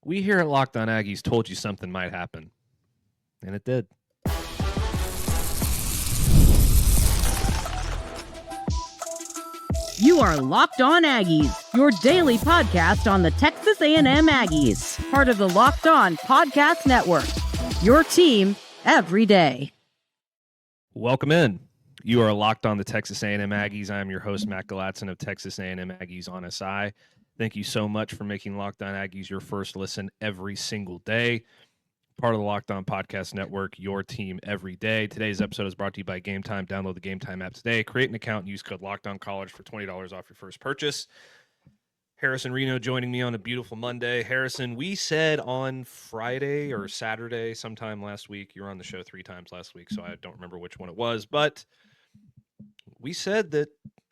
We here at Locked On Aggies told you something might happen, and it did. You are Locked On Aggies, your daily podcast on the Texas A&M Aggies, part of the Locked On Podcast Network, your team every day. Welcome in. You are Locked On the Texas A&M Aggies. I am your host, Matt Galatzan of Texas A&M Aggies on SI. Thank you so much for making Locked On Aggies your first listen every single day. Part of the Locked On Podcast Network, your team every day. Today's episode is brought to you by Game Time. Download the Game Time app today. Create an account and use code LOCKEDONCollege for $20 off your first purchase. Harrison Reno joining me on a beautiful Monday. Harrison, we said on Friday or Saturday sometime last week, you were on the show 3 times last week, so I don't remember which one it was, but we said that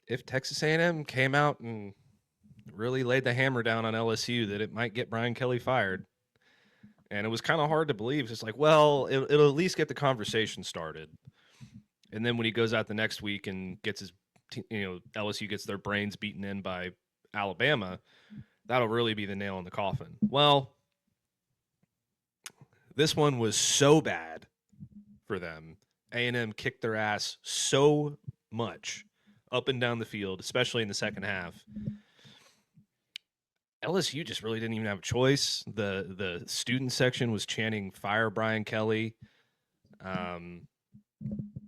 if Texas A&M came out and really laid the hammer down on LSU, that it might get Brian Kelly fired. And it was kind of hard to believe. It's like, well, it'll at least get the conversation started. And then when he goes out the next week and gets his, LSU gets their brains beaten in by Alabama, that'll really be the nail in the coffin. Well, this one was so bad for them. A&M kicked their ass so much up and down the field, especially in the second half. LSU just really didn't even have a choice. The student section was chanting "Fire Brian Kelly."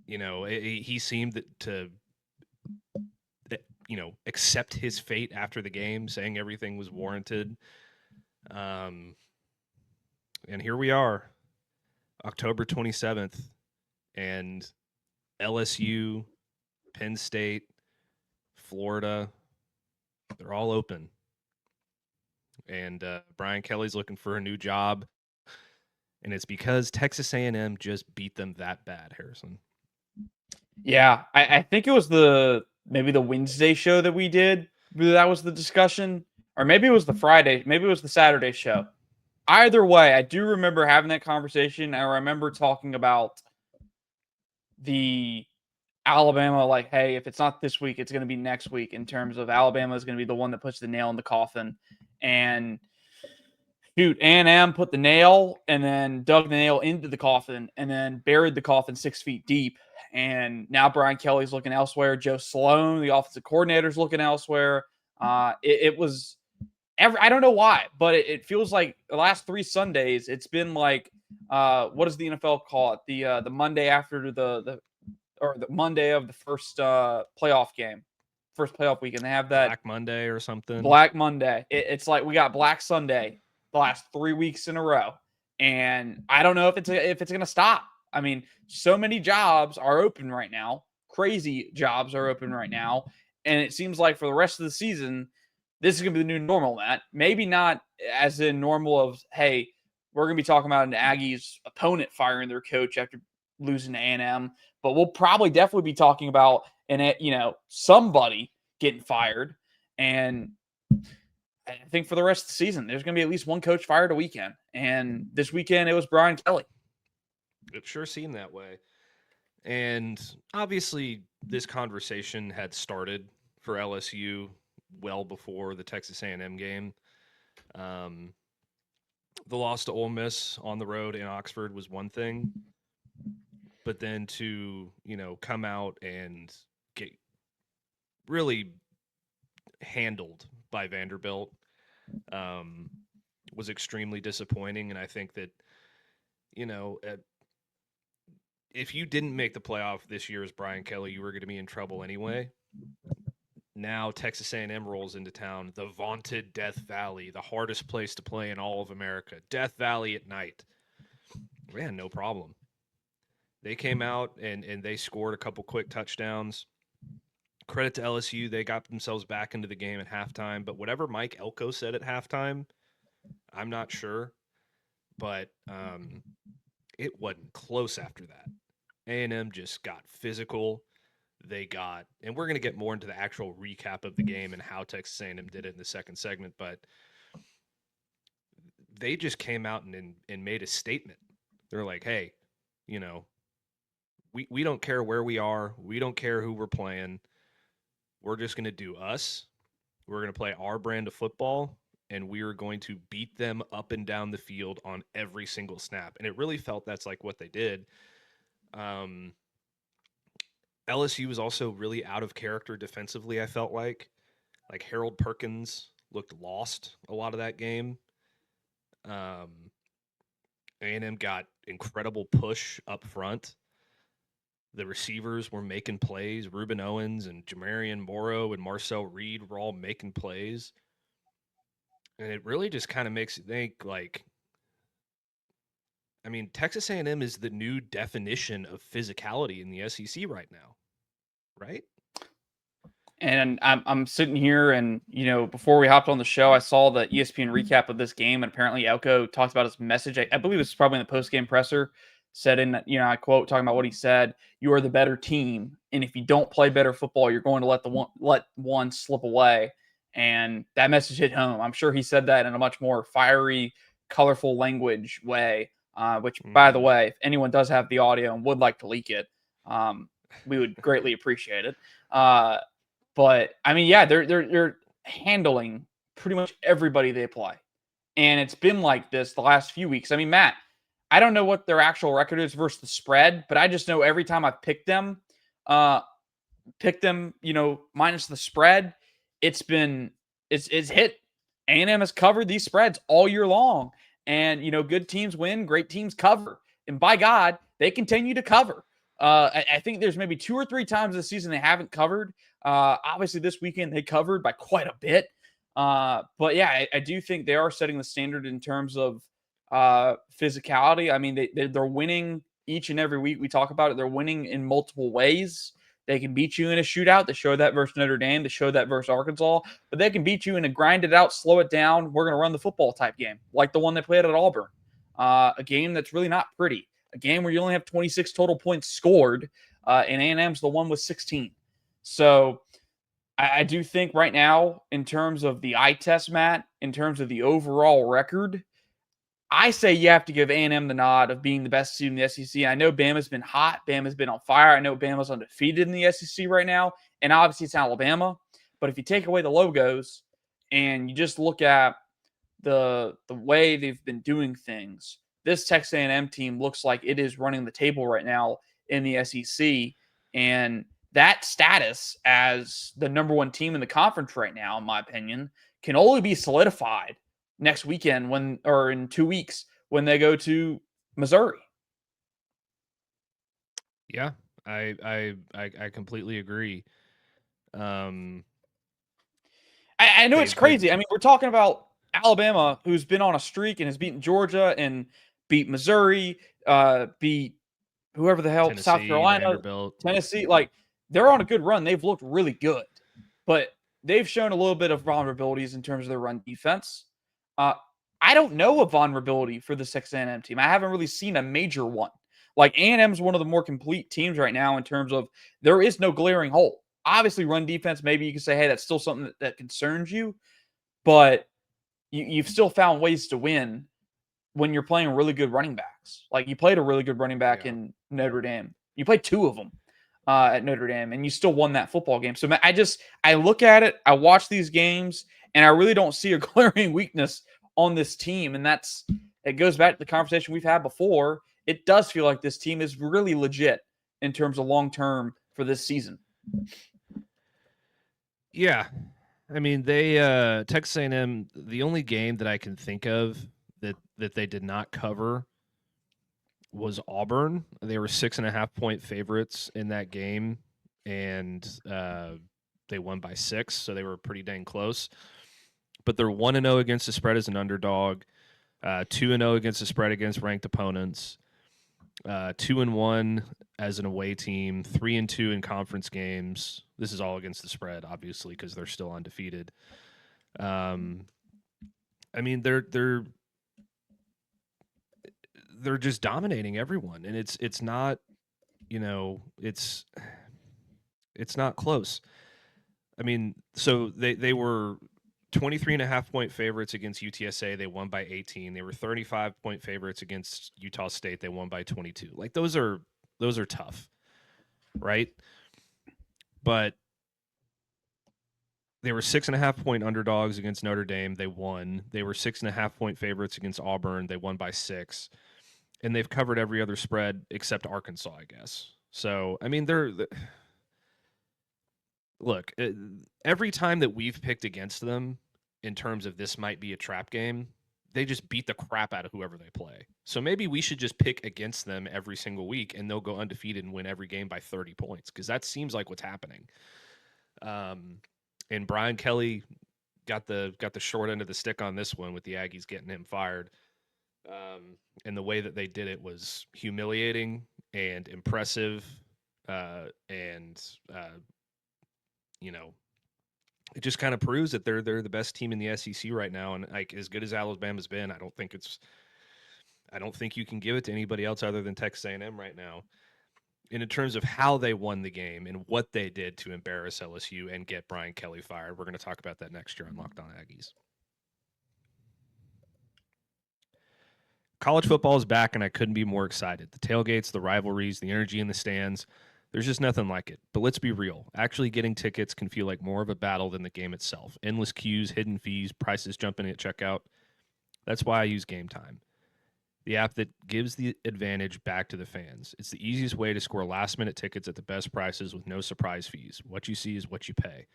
He seemed to accept his fate after the game, saying everything was warranted. And here we are, October 27th, and LSU, Penn State, Florida, they're all open. And Brian Kelly's looking for a new job, and it's because Texas A&M just beat them that bad, Harrison. Yeah, I think it was maybe the Wednesday show that we did. That was the discussion, or maybe it was the Friday, maybe it was the Saturday show. Either way, I do remember having that conversation. I remember talking about the Alabama, like, hey, if it's not this week, it's going to be next week, in terms of Alabama is going to be the one that puts the nail in the coffin. And shoot, A&M put the nail and then dug the nail into the coffin and then buried the coffin 6 feet deep. And now Brian Kelly's looking elsewhere. Joe Sloan, the offensive coordinator, is looking elsewhere. It was I don't know why, but it feels like the last 3 Sundays, it's been like, what does the NFL call it? The Monday after the Monday of the first playoff game. First playoff weekend. They have that Black Monday or something. Black Monday. It's like we got Black Sunday the last 3 weeks in a row, and I don't know if it's going to stop. I mean, so many jobs are open right now. Crazy jobs are open right now, and it seems like for the rest of the season, this is going to be the new normal. Matt, maybe not as in normal of, hey, we're going to be talking about an Aggies opponent firing their coach after losing to A&M, but we'll probably definitely be talking about somebody getting fired. And I think for the rest of the season, there's going to be at least one coach fired a weekend. And this weekend, it was Brian Kelly. It sure seemed that way. And obviously, this conversation had started for LSU well before the Texas A&M game. The loss to Ole Miss on the road in Oxford was one thing. But then to, come out and get really handled by Vanderbilt was extremely disappointing. And I think that, if you didn't make the playoff this year as Brian Kelly, you were going to be in trouble anyway. Now Texas A&M rolls into town, the vaunted Death Valley, the hardest place to play in all of America. Death Valley at night. Man, no problem. They came out and they scored a couple quick touchdowns. Credit to LSU, they got themselves back into the game at halftime. But whatever Mike Elko said at halftime, I'm not sure. But it wasn't close after that. A&M just got physical. And we're going to get more into the actual recap of the game and how Texas A&M did it in the second segment. But they just came out and made a statement. They're like, hey, we don't care where we are. We don't care who we're playing. We're just going to do us. We're going to play our brand of football, and we are going to beat them up and down the field on every single snap. And it really felt that's like what they did. LSU was also really out of character defensively, I felt like. Like Harold Perkins looked lost a lot of that game. A&M got incredible push up front. The receivers were making plays. Ruben Owens and Jamarian Morrow and Marcel Reed were all making plays. And it really just kind of makes you think, like, I mean, Texas A&M is the new definition of physicality in the SEC right now, right? And I'm sitting here, and before we hopped on the show, I saw the ESPN recap of this game, and apparently Elko talked about his message. I believe it's probably in the post game presser. Said in I quote, talking about what he said: "You are the better team, and if you don't play better football, you're going to let one slip away." And that message hit home. I'm sure he said that in a much more fiery, colorful language way. Which, by the way, if anyone does have the audio and would like to leak it, we would greatly appreciate it. But I mean, yeah, they're handling pretty much everybody they play, and it's been like this the last few weeks. I mean, Matt, I don't know what their actual record is versus the spread, but I just know every time I've picked them, minus the spread, it's hit. A&M has covered these spreads all year long, and good teams win, great teams cover, and by God, they continue to cover. I think there's maybe 2 or 3 times this season they haven't covered. Obviously, this weekend they covered by quite a bit. But yeah, I do think they are setting the standard in terms of physicality. I mean, they're winning each and every week. We talk about it. They're winning in multiple ways. They can beat you in a shootout. They showed that versus Notre Dame. They showed that versus Arkansas. But they can beat you in a grind it out, slow it down, we're going to run the football type game, like the one they played at Auburn. A game that's really not pretty. A game where you only have 26 total points scored, and A&M's the one with 16. So I do think right now, in terms of the eye test, Matt, in terms of the overall record, I say you have to give A&M the nod of being the best team in the SEC. I know Bama's been hot. Bama's been on fire. I know Bama's undefeated in the SEC right now, and obviously it's Alabama. But if you take away the logos and you just look at the way they've been doing things, this Texas A&M team looks like it is running the table right now in the SEC. And that status as the number 1 team in the conference right now, in my opinion, can only be solidified next weekend or in 2 weeks when they go to Missouri. Yeah, I completely agree. I know it's crazy. I mean, we're talking about Alabama, who's been on a streak and has beaten Georgia and beat Missouri, beat whoever the hell, Tennessee, South Carolina, Vanderbilt. Tennessee. Like, they're on a good run. They've looked really good, but they've shown a little bit of vulnerabilities in terms of their run defense. I don't know a vulnerability for the Texas A&M team. I haven't really seen a major one. Like, A&M is one of the more complete teams right now in terms of there is no glaring hole. Obviously, run defense, maybe you can say, hey, that's still something that concerns you, but you've still found ways to win when you're playing really good running backs. Like, you played a really good running back in Notre Dame. You played 2 of them at Notre Dame, and you still won that football game. So I look at it, I watch these games, and I really don't see a glaring weakness on this team. And it goes back to the conversation we've had before. It does feel like this team is really legit in terms of long-term for this season. Yeah. I mean, they Texas A&M, the only game that I can think of that they did not cover was Auburn. They were 6.5 point favorites in that game, and they won by 6, so they were pretty dang close. But they're 1-0 against the spread as an underdog, 2-0 against the spread against ranked opponents, 2-1 as an away team, 3-2 in conference games. This is all against the spread, obviously, because they're still undefeated. I mean, they're just dominating everyone, and it's not, it's not close. I mean, so they were 23.5 point favorites against UTSA. They won by 18. They were 35 point favorites against Utah State. They won by 22. Like, those are tough, right? But They were 6.5-point underdogs against Notre Dame. They won. They were 6.5-point favorites against Auburn. They won by 6. And they've covered every other spread except Arkansas, I guess. So, I mean, look, every time that we've picked against them in terms of this might be a trap game, they just beat the crap out of whoever they play. So maybe we should just pick against them every single week and they'll go undefeated and win every game by 30 points, because that seems like what's happening. And Brian Kelly got the short end of the stick on this one with the Aggies getting him fired. And the way that they did it was humiliating and impressive. It just kind of proves that they're the best team in the SEC right now. And like, as good as Alabama's been, I don't think you can give it to anybody else other than Texas A&M right now. And in terms of how they won the game and what they did to embarrass LSU and get Brian Kelly fired, we're going to talk about that next year on Locked On Aggies. College football is back, and I couldn't be more excited. The tailgates, the rivalries, the energy in the stands, there's just nothing like it. But let's be real. Actually getting tickets can feel like more of a battle than the game itself. Endless queues, hidden fees, prices jumping at checkout. That's why I use Game Time, the app that gives the advantage back to the fans. It's the easiest way to score last-minute tickets at the best prices with no surprise fees. What you see is what you pay.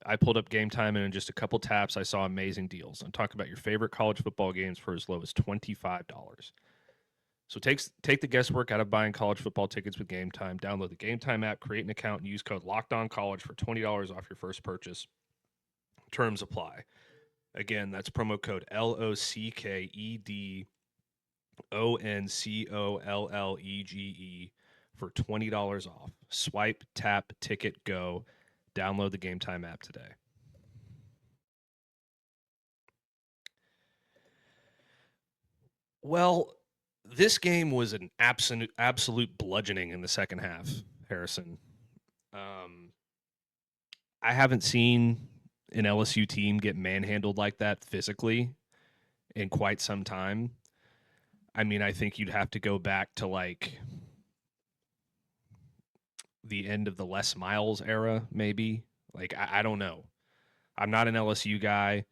I pulled up Game Time, and in just a couple taps, I saw amazing deals. I'm talking about your favorite college football games for as low as $25. So take the guesswork out of buying college football tickets with Game Time. Download the Game Time app, create an account, and use code LOCKEDONCollege for $20 off your first purchase. Terms apply. Again, that's promo code LOCKEDONCOLLEGE for $20 off. Swipe, tap, ticket, go. Download the Game Time app today. Well, this game was an absolute bludgeoning in the second half, Harrison. I haven't seen an LSU team get manhandled like that physically in quite some time. I mean, I think you'd have to go back to like the end of the Les Miles era, maybe. Like, I don't know. I'm not an LSU guy,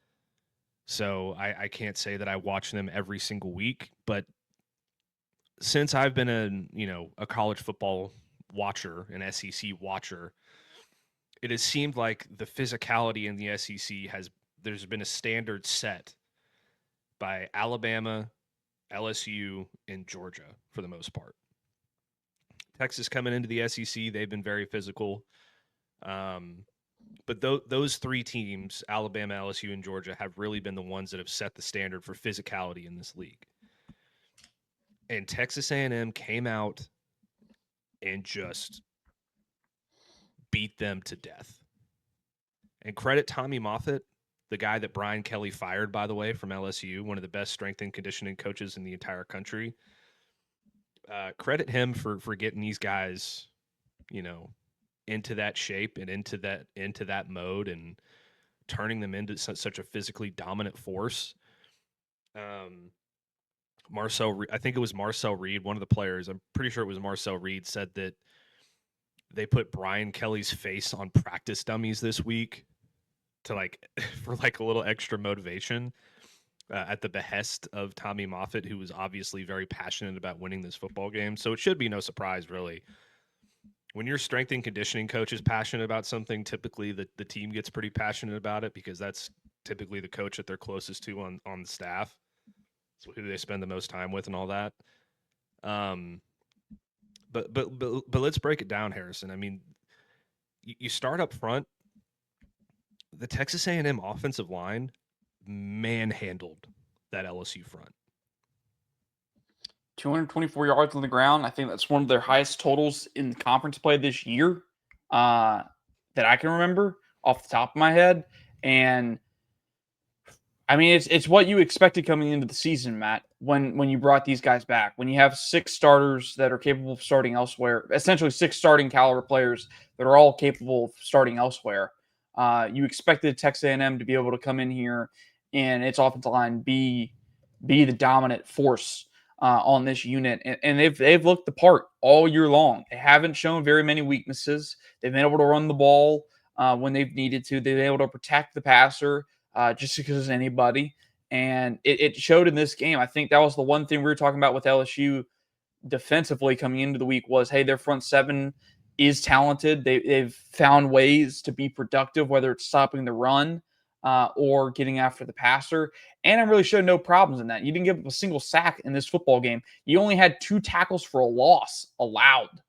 so I can't say that I watch them every single week. But since I've been a college football watcher, an SEC watcher, it has seemed like the physicality in the SEC there's been a standard set by Alabama, LSU, and Georgia for the most part. Texas coming into the SEC, they've been very physical. But those three teams, Alabama, LSU, and Georgia, have really been the ones that have set the standard for physicality in this league. And Texas A&M came out and just beat them to death. And credit Tommy Moffitt, the guy that Brian Kelly fired, by the way, from LSU, one of the best strength and conditioning coaches in the entire country. Credit him for getting these guys, into that shape and into that mode and turning them into such a physically dominant force. I think it was Marcel Reed, one of the players, I'm pretty sure it was Marcel Reed, said that they put Brian Kelly's face on practice dummies this week to for a little extra motivation at the behest of Tommy Moffitt, who was obviously very passionate about winning this football game. So it should be no surprise, really. When your strength and conditioning coach is passionate about something, typically the team gets pretty passionate about it because that's typically the coach that they're closest to on the staff. It's who they spend the most time with and all that. But let's break it down, Harrison. I mean, you start up front. The Texas A&M offensive line manhandled that LSU front. 224 yards on the ground. I think that's one of their highest totals in the conference play this year that I can remember off the top of my head. And I mean, it's what you expected coming into the season, Matt, when you brought these guys back. When you have 6 starters that are capable of starting elsewhere, essentially 6 starting caliber players that are all capable of starting elsewhere, you expected Texas A&M to be able to come in here and its offensive line be the dominant force on this unit. And they've looked the part all year long. They haven't shown very many weaknesses. They've been able to run the ball when they've needed to. They've been able to protect the passer just because anybody. And it showed in this game. I think that was the one thing we were talking about with LSU defensively coming into the week was, hey, their front seven is talented. They've found ways to be productive, whether it's stopping the run or getting after the passer. And it really showed no problems in that. You didn't give up a single sack in this football game. You only had 2 tackles for a loss allowed.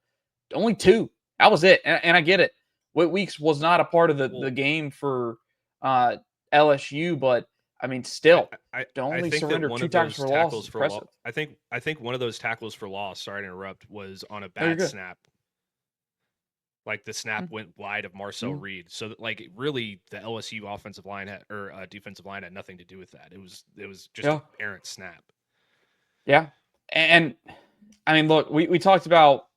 Only 2. That was it. And I get it. Whit Weeks was not a part of the game for LSU, but I mean, still, to only surrender 2 tackles for loss is impressive. I think one of those tackles for loss, sorry to interrupt, was on a bad snap. Like the snap went wide of Marcel Reed. So like really the LSU offensive line defensive line had nothing to do with that. It was just an errant snap. Yeah. And I mean, look, we talked about,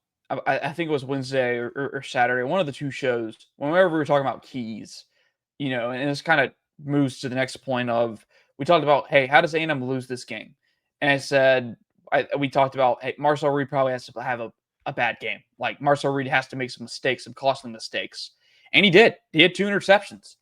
I think it was Wednesday or Saturday, one of the 2 shows, whenever we were talking about keys, and this kind of moves to the next point of, we talked about, hey, how does A&M lose this game? And I said, we talked about, hey, Marcel Reed probably has to have a bad game. Like Marcel Reed has to make some mistakes, some costly mistakes. And he did. He had 2 interceptions,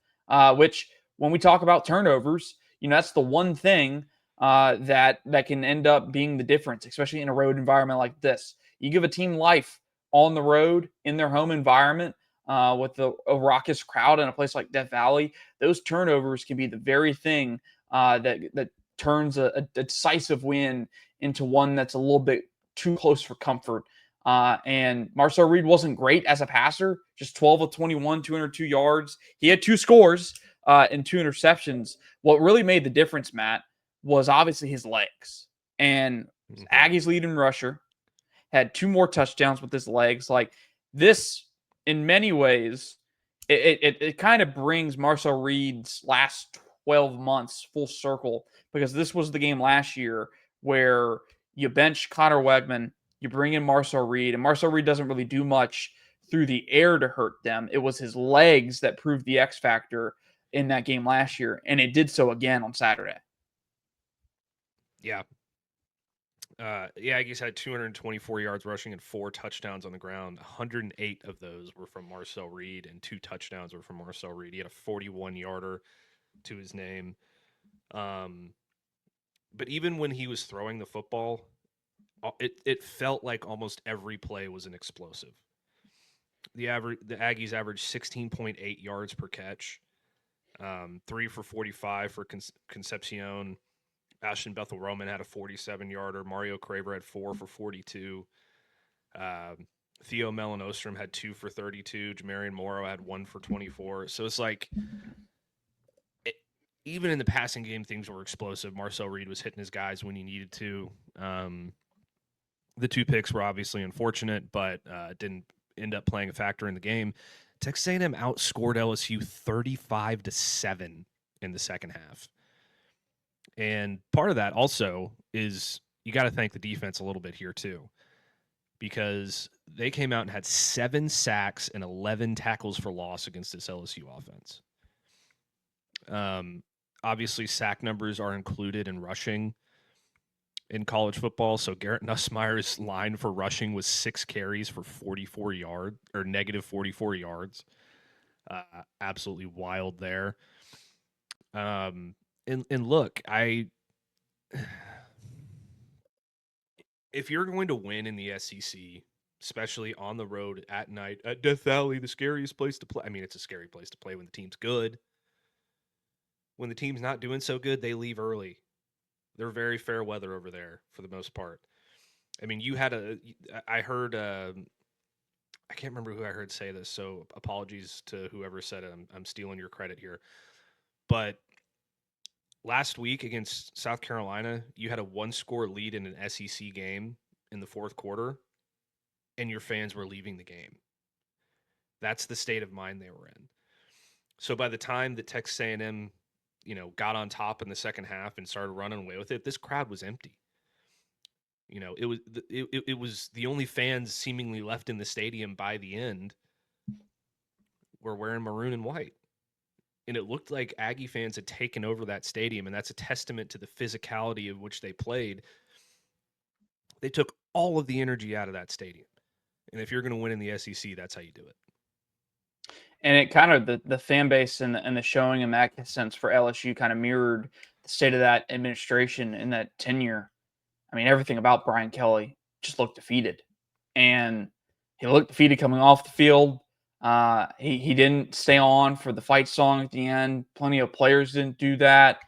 which when we talk about turnovers, that's the one thing that can end up being the difference, especially in a road environment like this. You give a team life on the road in their home environment with a raucous crowd in a place like Death Valley, those turnovers can be the very thing that turns a decisive win into one that's a little bit too close for comfort. And Marcel Reed wasn't great as a passer, just 12 of 21, 202 yards. He had 2 scores and 2 interceptions. What really made the difference, Matt, was obviously his legs. And Aggies leading rusher had 2 more touchdowns with his legs. Like this, in many ways, it kind of brings Marcel Reed's last 12 months full circle, because this was the game last year where you bench Connor Wegman, you bring in Marcel Reed, and Marcel Reed doesn't really do much through the air to hurt them. It was his legs that proved the X factor in that game last year, and it did so again on Saturday. Yeah. Aggies had 224 yards rushing and 4 touchdowns on the ground. 108 of those were from Marcel Reed, and 2 touchdowns were from Marcel Reed. He had a 41-yarder to his name. But even when he was throwing the football, it felt like almost every play was an explosive. The Aggies averaged 16.8 yards per catch, 3 for 45 for Concepcion. Ashton Bethel-Roman had a 47-yarder. Mario Craver had 4 for 42. Theo Melanostrom had 2 for 32. Jamarian Morrow had 1 for 24. So it's like, even in the passing game, things were explosive. Marcel Reed was hitting his guys when he needed to. The 2 picks were obviously unfortunate, but didn't end up playing a factor in the game. Texas A&M outscored LSU 35-7 in the second half. And part of that also is you got to thank the defense a little bit here too, because they came out and had 7 sacks and 11 tackles for loss against this LSU offense. Obviously, sack numbers are included in rushing in college football. So Garrett Nussmeier's line for rushing was 6 carries for 44 yards or negative 44 yards. Absolutely wild there. And look, if you're going to win in the SEC, especially on the road at night at Death Valley, the scariest place to play. I mean, it's a scary place to play when the team's good. When the team's not doing so good, they leave early. They're very fair weather over there for the most part. I mean, I heard, I can't remember who I heard say this, so apologies to whoever said it. I'm stealing your credit here. But last week against South Carolina, you had a 1-score lead in an SEC game in the 4th quarter, and your fans were leaving the game. That's the state of mind they were in. So by the time that Texas A&M, got on top in the second half and started running away with it, this crowd was empty. It was the only fans seemingly left in the stadium by the end were wearing maroon and white. And it looked like Aggie fans had taken over that stadium, and that's a testament to the physicality of which they played. They took all of the energy out of that stadium. And if you're going to win in the SEC, that's how you do it. And it kind of the fan base and the showing in that sense for LSU kind of mirrored the state of that administration in that tenure. I mean, everything about Brian Kelly just looked defeated, and he looked defeated coming off the field. He didn't stay on for the fight song at the end. Plenty of players didn't do that.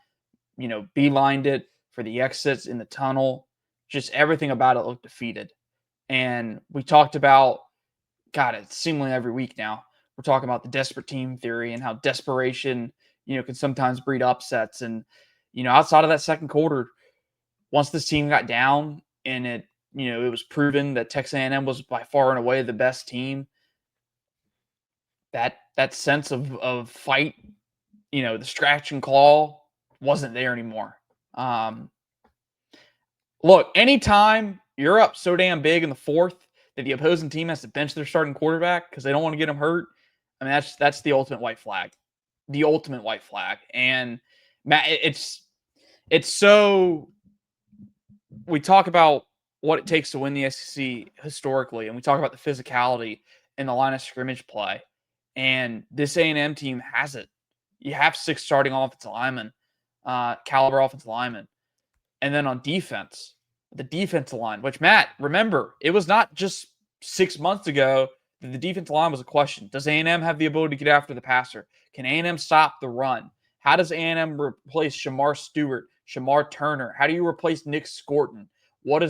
Beelined it for the exits in the tunnel. Just everything about it looked defeated. And we talked about, God, it's seemingly every week now, we're talking about the desperate team theory and how desperation, can sometimes breed upsets. And, outside of that second quarter, once this team got down and it was proven that Texas A&M was by far and away the best team, that sense of fight, the scratch and claw wasn't there anymore. Look, anytime you're up so damn big in the fourth that the opposing team has to bench their starting quarterback because they don't want to get him hurt, I mean, that's the ultimate white flag. The ultimate white flag. And Matt, it's so, we talk about what it takes to win the SEC historically, and we talk about the physicality and the line of scrimmage play. And this A&M team has it. You have 6 starting offensive linemen, caliber offensive linemen. And then on defense, the defensive line, which, Matt, remember, it was not just 6 months ago that the defensive line was a question. Does A&M have the ability to get after the passer? Can A&M stop the run? How does A&M replace Shamar Stewart, Shamar Turner? How do you replace Nick Scorton? What do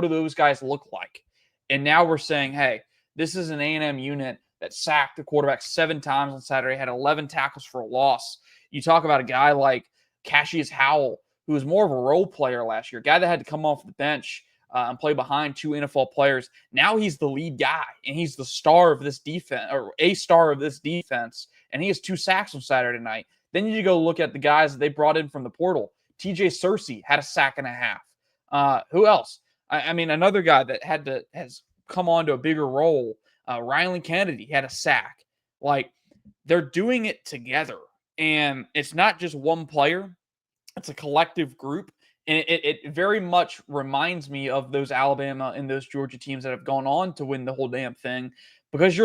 those guys look like? And now we're saying, hey, this is an A&M unit that sacked the quarterback 7 times on Saturday, had 11 tackles for a loss. You talk about a guy like Cassius Howell, who was more of a role player last year, a guy that had to come off the bench and play behind 2 NFL players. Now he's the lead guy, and he's the star of this defense, or a star of this defense, and he has 2 sacks on Saturday night. Then you go look at the guys that they brought in from the portal. TJ Searcy had a sack and a half. Who else? I mean, another guy that has come on to a bigger role, Riley Kennedy, had a sack. Like, they're doing it together, and it's not just one player. It's a collective group, and it very much reminds me of those Alabama and those Georgia teams that have gone on to win the whole damn thing, because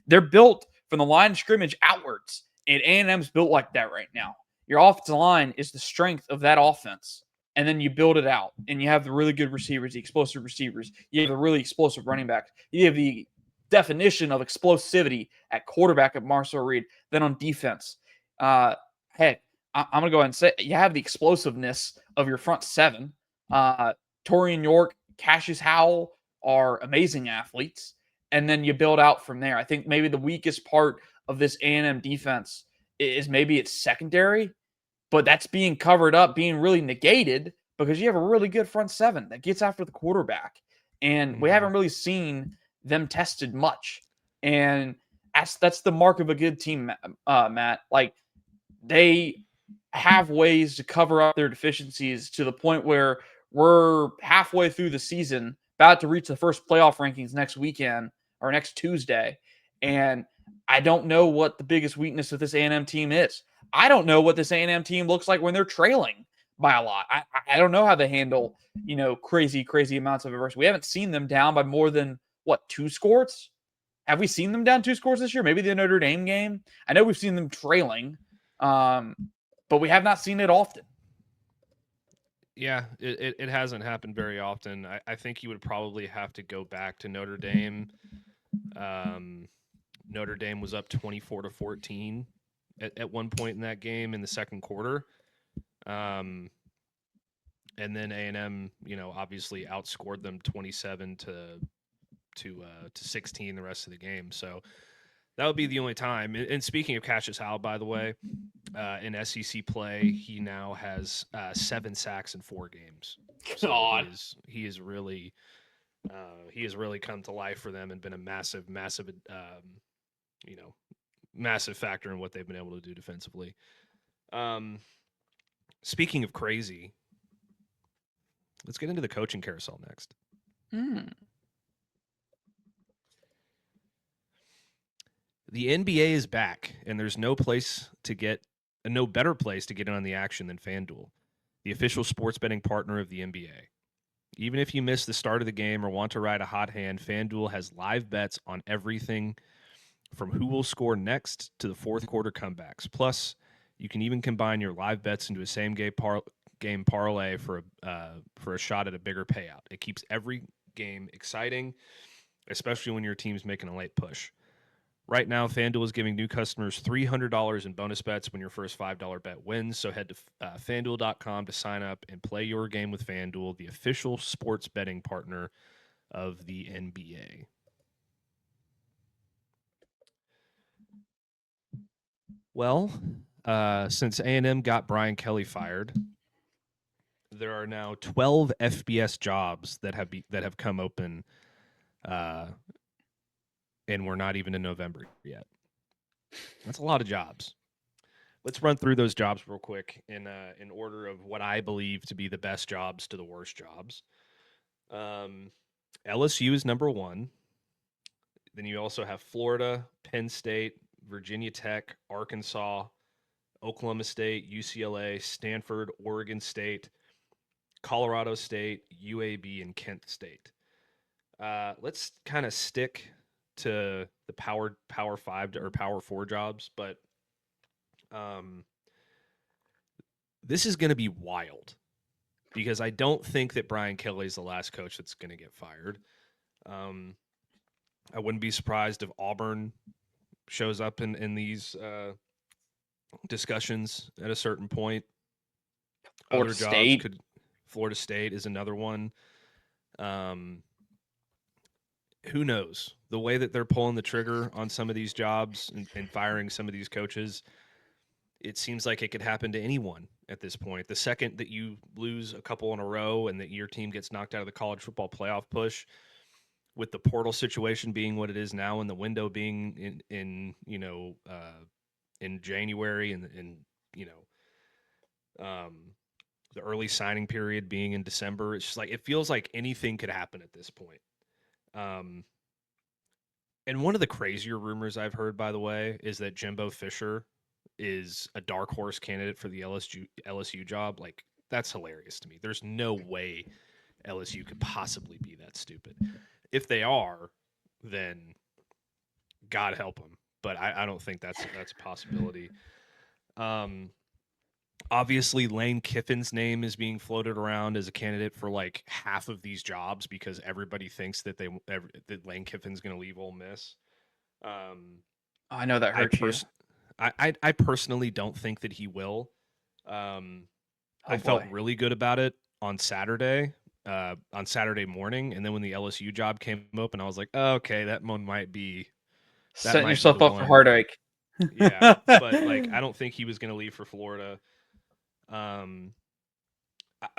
they're built from the line of scrimmage outwards, and A&M's built like that right now. Your offensive line is the strength of that offense, and then you build it out, and you have the really good receivers, the explosive receivers. You have the really explosive running backs. You have the definition of explosivity at quarterback of Marcel Reed. Then on defense, heck, I'm going to go ahead and say you have the explosiveness of your front 7. Torian York, Cassius Howell are amazing athletes. And then you build out from there. I think maybe the weakest part of this A&M defense is maybe its secondary, but that's being covered up, being really negated because you have a really good front 7 that gets after the quarterback. And we haven't really seen them tested much. And that's the mark of a good team, Matt. Like, they have ways to cover up their deficiencies to the point where we're halfway through the season, about to reach the first playoff rankings next weekend or next Tuesday. And I don't know what the biggest weakness of this A&M team is. I don't know what this A&M team looks like when they're trailing by a lot. I don't know how they handle, crazy amounts of adversity. We haven't seen them down by more than, 2 scores? Have we seen them down 2 scores this year? Maybe the Notre Dame game. I know we've seen them trailing, but we have not seen it often. Yeah, it hasn't happened very often. I think you would probably have to go back to Notre Dame. Notre Dame was up 24-14 at one point in that game in the second quarter. And then A&M, obviously outscored them 27 to 16 the rest of the game. So that would be the only time. And speaking of Cassius Howell, by the way, in SEC play, he now has 7 sacks in 4 games. So he has really come to life for them and been a massive factor in what they've been able to do defensively. Speaking of crazy, let's get into the coaching carousel next. The NBA is back, and there's no better place to get in on the action than FanDuel, the official sports betting partner of the NBA. Even if you miss the start of the game or want to ride a hot hand, FanDuel has live bets on everything from who will score next to the fourth quarter comebacks. Plus, you can even combine your live bets into a same game parlay for a shot at a bigger payout. It keeps every game exciting, especially when your team's making a late push. Right now, FanDuel is giving new customers $300 in bonus bets when your first $5 bet wins. So head to FanDuel.com to sign up and play your game with FanDuel, the official sports betting partner of the NBA. Well, since A&M got Brian Kelly fired, there are now 12 FBS jobs that have come open, and we're not even in November yet. That's a lot of jobs. Let's run through those jobs real quick in order of what I believe to be the best jobs to the worst jobs. LSU is number one. Then you also have Florida, Penn State, Virginia Tech, Arkansas, Oklahoma State, UCLA, Stanford, Oregon State, Colorado State, UAB, and Kent State. Let's kind of stick to the Power 5 or Power 4 jobs, but this is going to be wild because I don't think that Brian Kelly is the last coach that's going to get fired. I wouldn't be surprised if Auburn shows up in these discussions at a certain point. Florida State. Florida State is another one. Who knows? The way that they're pulling the trigger on some of these jobs and firing some of these coaches, it seems like it could happen to anyone at this point. The second that you lose a couple in a row and that your team gets knocked out of the college football playoff push, with the portal situation being what it is now and the window being in January and the early signing period being in December, it's just like it feels like anything could happen at this point. And one of the crazier rumors I've heard, by the way, is that Jimbo Fisher is a dark horse candidate for the LSU job. Like, that's hilarious to me. There's no way LSU could possibly be that stupid. If they are, then God help them. But I don't think that's a possibility. Obviously, Lane Kiffin's name is being floated around as a candidate for like half of these jobs because everybody thinks that that Lane Kiffin's going to leave Ole Miss. I know that hurts you. I personally don't think that he will. I felt really good about it on Saturday morning, and then when the LSU job came open, I was like, oh, okay, that one might be setting yourself up for heartache. Yeah, but like I don't think he was going to leave for Florida.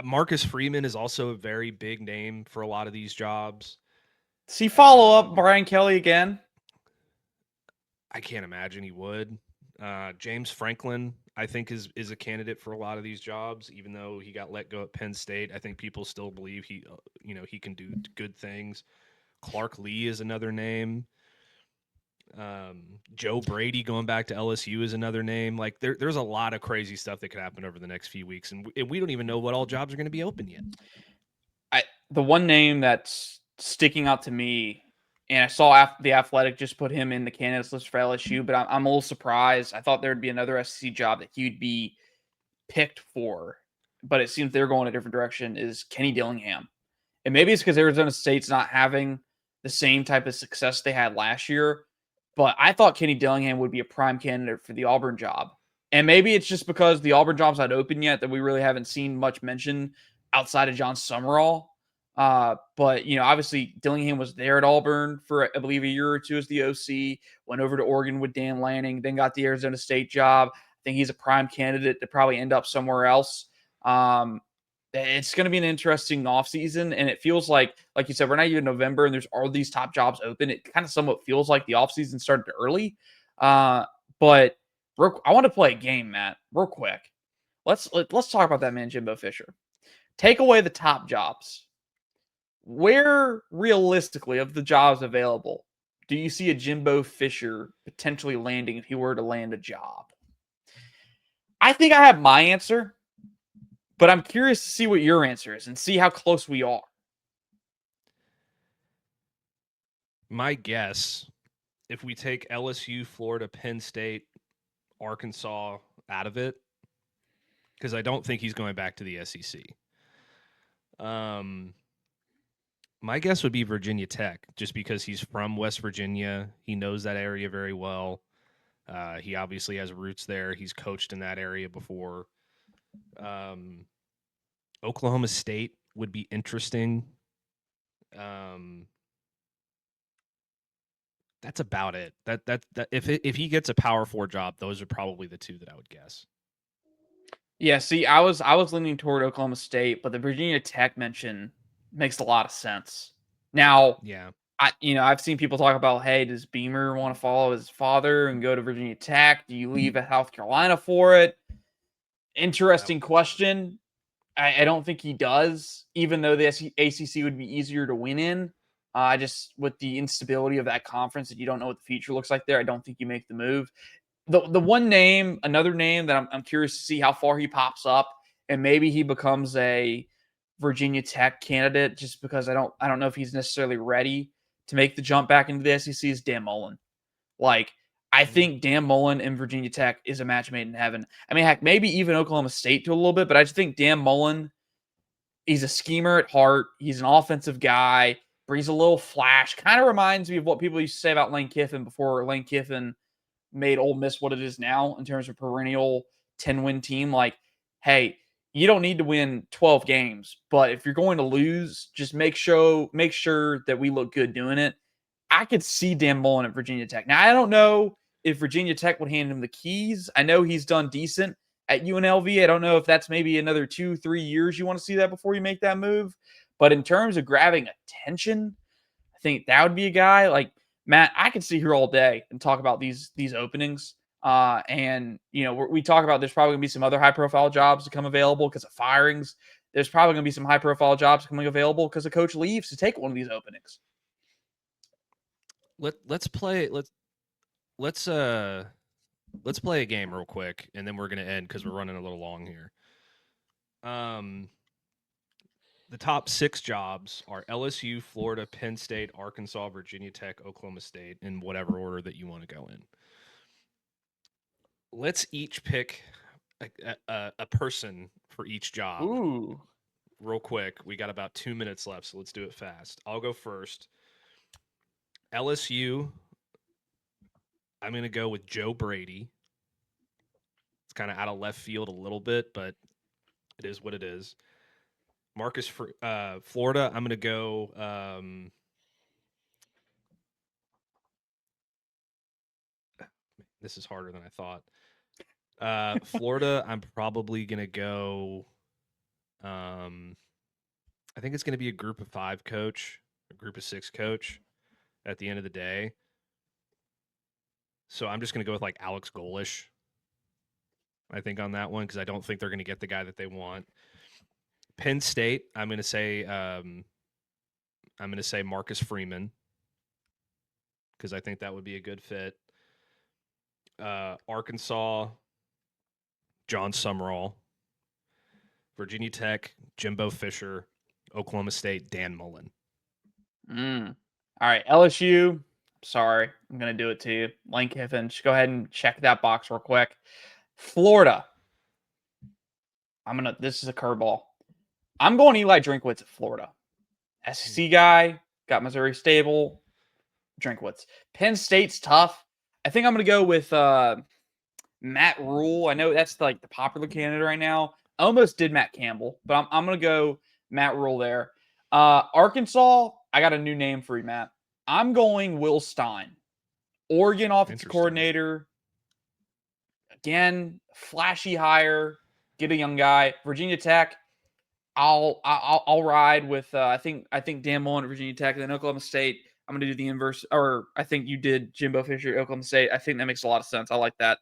Marcus Freeman is also a very big name for a lot of these jobs. Does he follow up Brian Kelly again? I can't imagine he would. James Franklin, I think, is a candidate for a lot of these jobs, even though he got let go at Penn State. I think people still believe he can do good things. Clark Lee is another name. Joe Brady going back to LSU is another name. Like there's a lot of crazy stuff that could happen over the next few weeks, and we don't even know what all jobs are going to be open yet. The one name that's sticking out to me, and I saw the Athletic just put him in the candidates list for LSU, but I'm a little surprised. I thought there'd be another SEC job that he'd be picked for, but it seems they're going a different direction, is Kenny Dillingham. And maybe it's because Arizona State's not having the same type of success they had last year, but I thought Kenny Dillingham would be a prime candidate for the Auburn job. And maybe it's just because the Auburn job's not open yet that we really haven't seen much mention outside of John Summerall. But, obviously Dillingham was there at Auburn for, I believe, a year or two as the OC, went over to Oregon with Dan Lanning, then got the Arizona State job. I think he's a prime candidate to probably end up somewhere else. It's going to be an interesting offseason, and it feels like you said, we're not even November, and there's all these top jobs open. It kind of somewhat feels like the offseason started early. But I want to play a game, Matt, real quick. Let's talk about that man, Jimbo Fisher. Take away the top jobs. Where, realistically, of the jobs available, do you see a Jimbo Fisher potentially landing if he were to land a job? I think I have my answer, but I'm curious to see what your answer is and see how close we are. My guess if we take LSU, Florida, Penn State, Arkansas out of it, because I don't think he's going back to the SEC. My guess would be Virginia Tech, just because he's from West Virginia. He knows that area very well. He obviously has roots there. He's coached in that area before. Oklahoma State would be interesting. That's about it. That if he gets a Power 4 job, those are probably the two that I would guess. Yeah, see, I was leaning toward Oklahoma State, but the Virginia Tech mention makes a lot of sense. Now, Yeah. I've seen people talk about, hey, does Beamer want to follow his father and go to Virginia Tech? Do you leave at South Carolina for it? Interesting question. I don't think he does, even though the ACC would be easier to win in. Just with the instability of that conference, that you don't know what the future looks like there, I don't think you make the move. The one name, another name that I'm curious to see how far he pops up, and maybe he becomes a Virginia Tech candidate, just because I don't know if he's necessarily ready to make the jump back into the SEC, is Dan Mullen. Like, I think Dan Mullen and Virginia Tech is a match made in heaven. I mean, heck, maybe even Oklahoma State to a little bit, but I just think Dan Mullen, he's a schemer at heart. He's an offensive guy, brings a little flash. Kind of reminds me of what people used to say about Lane Kiffin before Lane Kiffin made Ole Miss what it is now in terms of perennial 10-win team. Like, hey, you don't need to win 12 games, but if you're going to lose, just make sure that we look good doing it. I could see Dan Mullen at Virginia Tech. Now, I don't know if Virginia Tech would hand him the keys. I know he's done decent at UNLV. I don't know if that's maybe another 2-3 years you want to see that before you make that move. But in terms of grabbing attention, I think that would be a guy like Matt. I could sit here all day and talk about these openings. And we talk about there's probably gonna be some other high profile jobs to come available because of firings. There's probably gonna be some high profile jobs coming available because a coach leaves to take one of these openings. Let's play a game real quick, and then we're gonna end because we're running a little long here. The top 6 jobs are LSU, Florida, Penn State, Arkansas, Virginia Tech, Oklahoma State, in whatever order that you want to go in. Let's each pick a person for each job. Ooh. Real quick. We got about 2 minutes left, so let's do it fast. I'll go first. LSU, I'm going to go with Joe Brady. It's kind of out of left field a little bit, but it is what it is. Florida, I'm going to go this is harder than I thought. Florida, I'm probably going to go I think it's going to be a group of 5 coach, a group of 6 coach at the end of the day. So I'm just going to go with like Alex Golish, I think, on that one, because I don't think they're going to get the guy that they want. Penn State, I'm going to say Marcus Freeman, because I think that would be a good fit. Arkansas, John Summerall. Virginia Tech, Jimbo Fisher. Oklahoma State, Dan Mullen. All right, LSU. Sorry, I'm going to do it to you. Lane Kiffin, just go ahead and check that box real quick. Florida. This is a curveball. I'm going Eli Drinkwitz at Florida. SEC guy, got Missouri stable. Drinkwitz. Penn State's tough. I think I'm going to go with Matt Rule. I know that's like the popular candidate right now. I almost did Matt Campbell, but I'm going to go Matt Rule there. Arkansas, I got a new name for you, Matt. I'm going Will Stein. Oregon offensive coordinator. Again, flashy hire. Get a young guy. Virginia Tech, I'll ride with I think Dan Mullen at Virginia Tech, and then Oklahoma State. I'm going to do the inverse, or I think you did Jimbo Fisher at Oklahoma State. I think that makes a lot of sense. I like that.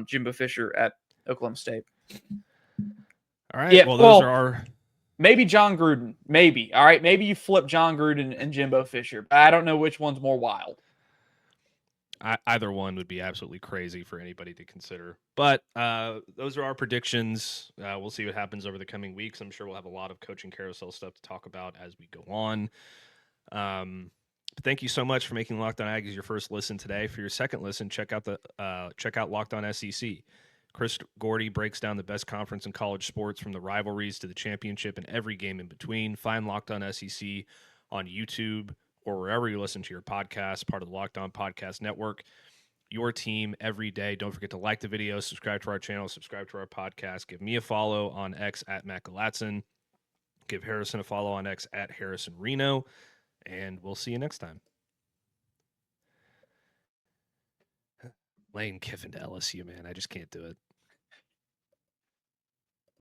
Jimbo Fisher at Oklahoma State. All right. Yeah, well, those are our... Maybe John Gruden. Maybe. All right. Maybe you flip John Gruden and Jimbo Fisher. I don't know which one's more wild. Either one would be absolutely crazy for anybody to consider. But those are our predictions. We'll see what happens over the coming weeks. I'm sure we'll have a lot of coaching carousel stuff to talk about as we go on. Thank you so much for making Locked On Aggies your first listen today. For your second listen, check out Locked On SEC. Chris Gordy breaks down the best conference in college sports, from the rivalries to the championship and every game in between. Find Locked On SEC on YouTube or wherever you listen to your podcast, part of the Locked On Podcast Network. Your team every day. Don't forget to like the video, subscribe to our channel, subscribe to our podcast. Give me a follow on X at Matt Galatzan. Give Harrison a follow on X at Harrison Reno. And we'll see you next time. Lane Kiffin to LSU, man. I just can't do it.